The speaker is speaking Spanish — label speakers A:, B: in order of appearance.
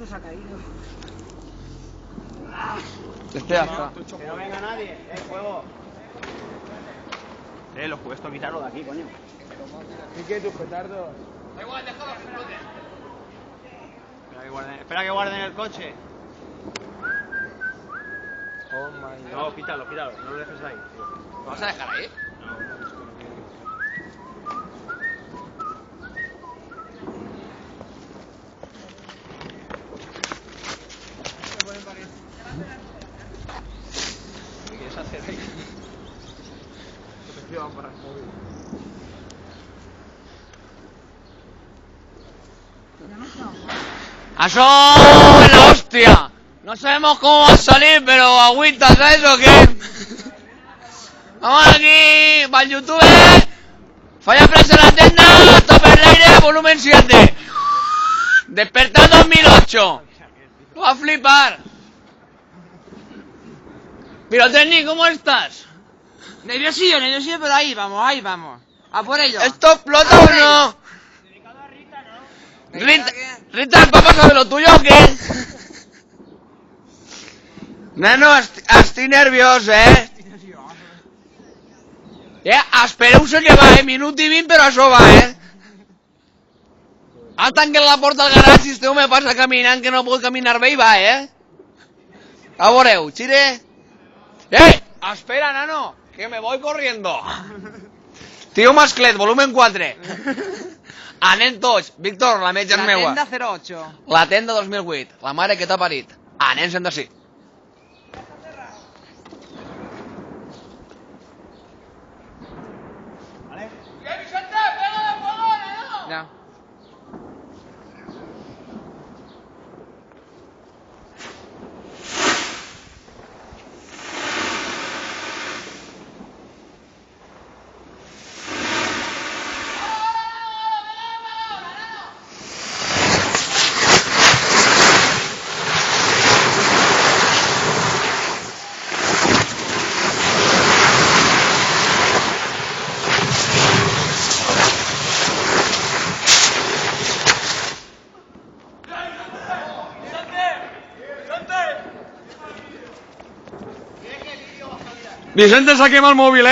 A: Esto se ha caído.
B: Este hasta.
C: Que no venga nadie, juego. Los puesto a quitarlo de aquí, coño.
D: ¿Y qué, tus petardos?
C: Da igual, déjalo que explote. Espera que guarden el coche.
D: Oh my God.
C: No, quítalo, no lo dejes ahí.
B: ¿Lo vas a dejar ahí?
D: ¿Qué quieres hacer ahí? Protección para el móvil.
B: ¡Eso es la hostia! No sabemos cómo va a salir, pero agüita, ¿sabes o qué? Vamos aquí, para el YouTube. Falla Flash en la tienda, tope el aire, volumen 7. Despertar 2008. Va a flipar. Pirotecni, ¿cómo estás?
A: Nerviosillo, pero ahí vamos. A por ello.
B: ¿Esto explota o no? Rita, ¿papá sabe lo tuyo o qué? Nano, estic nerviós, espereu-se que va, minut i 20, però això va, Ha tancat la porta al garatge, si esteu me passa caminant, que no puc caminar bé i va, A veureu, xire. Espera, nano, que me voy corriendo. Tio Masclet, volumen 4. Anem tots. Víctor, la metge és meua.
A: La tenda 08.
B: La tenda 2008. La mare que t'ha parit. Anem sent d'ací.
A: Ya.
B: Vicente, saquem el mòbil,